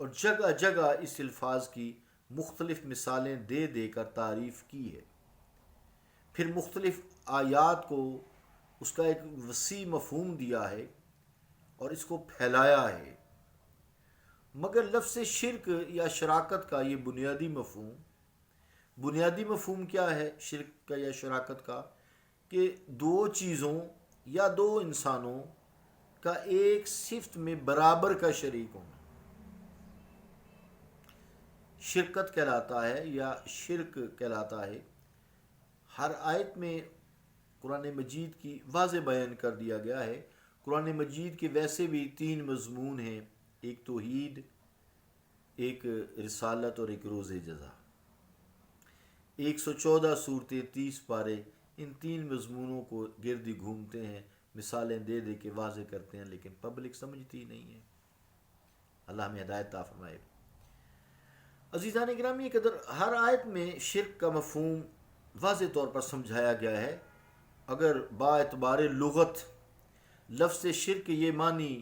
اور جگہ جگہ اس الفاظ کی مختلف مثالیں دے دے کر تعریف کی ہے. پھر مختلف آیات کو اس کا ایک وسیع مفہوم دیا ہے اور اس کو پھیلایا ہے. مگر لفظ شرک یا شراکت کا یہ بنیادی مفہوم کیا ہے شرک کا یا شراکت کا؟ کہ دو چیزوں یا دو انسانوں کا ایک صفت میں برابر کا شریک ہونا شرکت کہلاتا ہے یا شرک کہلاتا ہے. ہر آیت میں قرآن مجید کی واضح بیان کر دیا گیا ہے. قرآن مجید کے ویسے بھی 3 مضمون ہیں، ایک توحید، ایک رسالت اور ایک روز جزا. 114 صورتیں، 30 پارے ان 3 مضمونوں کو گردی گھومتے ہیں، مثالیں دے دے کے واضح کرتے ہیں، لیکن پبلک سمجھتی ہی نہیں ہے. اللہ ہمیں ہدایت عطا فرمائے. عزیزان گرامی قدر، ہر آیت میں شرک کا مفہوم واضح طور پر سمجھایا گیا ہے. اگر با اعتبار لغت لفظ شرک یہ معنی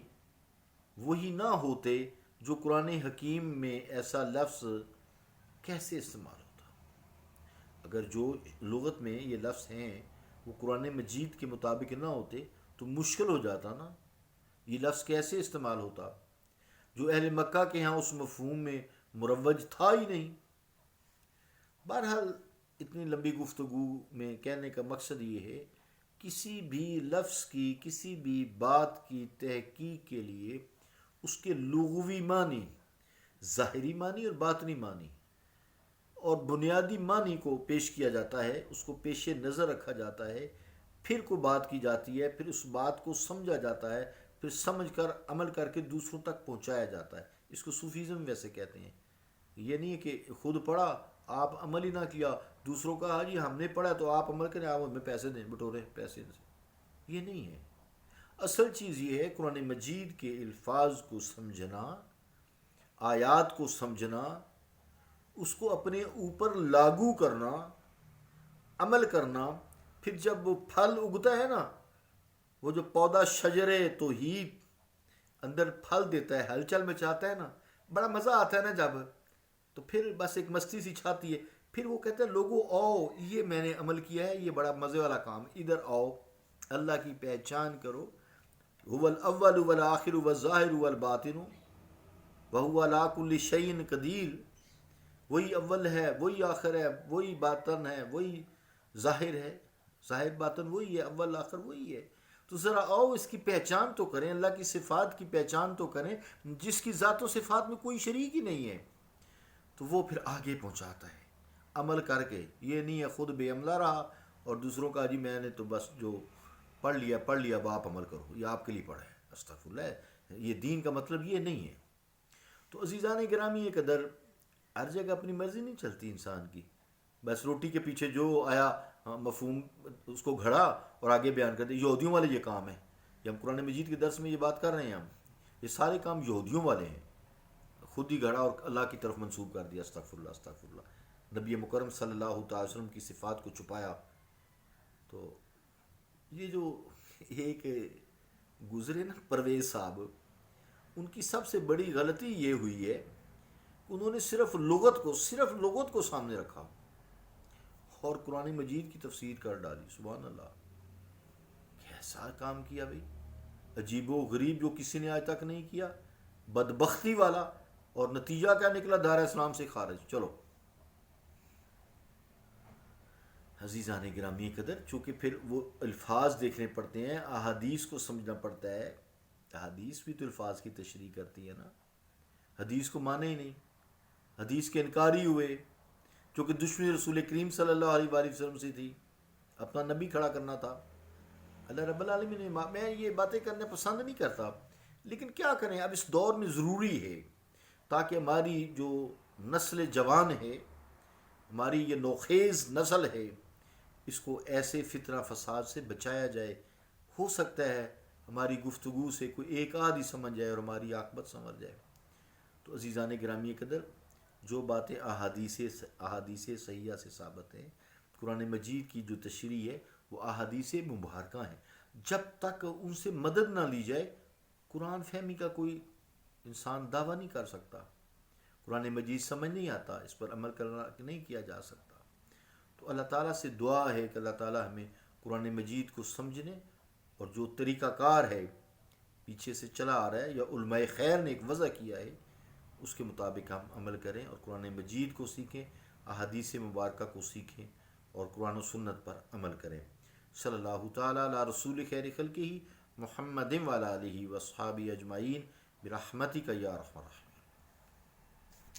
وہی نہ ہوتے جو قرآن حکیم میں ایسا لفظ کیسے استعمال ہوتا؟ اگر جو لغت میں یہ لفظ ہیں وہ قرآن مجید کے مطابق نہ ہوتے تو مشکل ہو جاتا نا، یہ لفظ کیسے استعمال ہوتا جو اہل مکہ کے ہاں اس مفہوم میں مروج تھا ہی نہیں. بہرحال اتنی لمبی گفتگو میں کہنے کا مقصد یہ ہے، کسی بھی لفظ کی کسی بھی بات کی تحقیق کے لیے اس کے لغوی معنی، ظاہری معنی اور باطنی معنی اور بنیادی معنی کو پیش کیا جاتا ہے، اس کو پیش نظر رکھا جاتا ہے، پھر کوئی بات کی جاتی ہے، پھر اس بات کو سمجھا جاتا ہے، پھر سمجھ کر عمل کر کے دوسروں تک پہنچایا جاتا ہے. اس کو صوفیزم ویسے کہتے ہیں. یہ نہیں ہے کہ خود پڑھا آپ عمل ہی نہ کیا، دوسروں کا ہاں جی ہم نے پڑھا تو آپ عمل کریں، آپ ہمیں پیسے دیں، بٹورے پیسے دیں. یہ نہیں ہے. اصل چیز یہ ہے قرآن مجید کے الفاظ کو سمجھنا، آیات کو سمجھنا، اس کو اپنے اوپر لاگو کرنا، عمل کرنا. پھر جب وہ پھل اگتا ہے نا، وہ جو پودا شجر توحید اندر پھل دیتا ہے، ہلچل میں چاہتا ہے نا، بڑا مزہ آتا ہے نا جب، تو پھر بس ایک مستی سی چھاتی ہے. پھر وہ کہتے ہیں لوگوں آؤ، یہ میں نے عمل کیا ہے، یہ بڑا مزے والا کام، ادھر آؤ، اللہ کی پہچان کرو. هو الاول والآخر والظاہر والباطن وهو على كل شيء قدیر. وہی اول ہے، وہی آخر ہے، وہی باطن ہے، وہی ظاہر ہے، ظاہر باطن وہی ہے، اول آخر وہی ہے. تو ذرا آؤ اس کی پہچان تو کریں، اللہ کی صفات کی پہچان تو کریں، جس کی ذات و صفات میں کوئی شریک ہی نہیں ہے. تو وہ پھر آگے پہنچاتا ہے عمل کر کے. یہ نہیں ہے خود بے عملہ رہا اور دوسروں کا جی میں نے تو بس جو پڑھ لیا اب آپ عمل کرو، یہ آپ کے لیے پڑھا ہے. استغفر اللہ، یہ دین کا مطلب یہ نہیں ہے. تو عزیزان گرامی یہ قدر، ہر جگہ اپنی مرضی نہیں چلتی انسان کی. بس روٹی کے پیچھے جو آیا مفہوم اس کو گھڑا اور آگے بیان کر دیا. یہودیوں والے یہ کام ہے، یہ ہم قرآن مجید کے درس میں یہ بات کر رہے ہیں، ہم یہ سارے کام یہودیوں والے ہیں. خود ہی گھڑا اور اللہ کی طرف منسوب کر دیا. استغفر اللہ استغفر اللہ. نبی مکرم صلی اللہ تعالی وسلم کی صفات کو چھپایا. تو یہ جو ایک گزرے نا پرویز صاحب، ان کی سب سے بڑی غلطی یہ ہوئی ہے کہ انہوں نے صرف لغت کو سامنے رکھا اور قرآن مجید کی تفسیر کر ڈالی. سبحان اللہ، کیسا کام کیا بھائی، عجیب و غریب جو کسی نے آج تک نہیں کیا، بدبختی والا. اور نتیجہ کیا نکلا؟ دار اسلام سے خارج. چلو عزیزان گرامی قدر، چونکہ پھر وہ الفاظ دیکھنے پڑتے ہیں، احادیث کو سمجھنا پڑتا ہے. حدیث بھی تو الفاظ کی تشریح کرتی ہے نا. حدیث کو مانے ہی نہیں، حدیث کے انکاری ہوئے، چونکہ دشمنی رسول کریم صلی اللہ علیہ وآلہ وسلم سے تھی، اپنا نبی کھڑا کرنا تھا. اللہ رب العالمین نے، میں یہ باتیں کرنا پسند نہیں کرتا لیکن کیا کریں، اب اس دور میں ضروری ہے تاکہ ہماری جو نسل جوان ہے، ہماری یہ نوخیز نسل ہے، اس کو ایسے فتنہ فساد سے بچایا جائے. ہو سکتا ہے ہماری گفتگو سے کوئی ایک آدھ ہی سمجھ جائے اور ہماری عاقبت سمجھ جائے. تو عزیزان گرامی قدر، جو باتیں احادیث صحیحہ سے ثابت ہیں، قرآن مجید کی جو تشریح ہے وہ احادیث مبارکہ ہیں. جب تک ان سے مدد نہ لی جائے، قرآن فہمی کا کوئی انسان دعویٰ نہیں کر سکتا. قرآن مجید سمجھ نہیں آتا، اس پر عمل کرنا نہیں کیا جا سکتا. تو اللہ تعالیٰ سے دعا ہے کہ اللہ تعالیٰ ہمیں قرآن مجید کو سمجھنے اور جو طریقہ کار ہے پیچھے سے چلا آ رہا ہے یا علماء خیر نے ایک وضع کیا ہے اس کے مطابق ہم عمل کریں اور قرآن مجید کو سیکھیں، احادیث مبارکہ کو سیکھیں اور قرآن و سنت پر عمل کریں. صلی اللہ تعالیٰ علی رسول خیر خلقہ محمد وعلی آلہ واصحابہ اجمعین برحمتک یا ارحم الراحمین.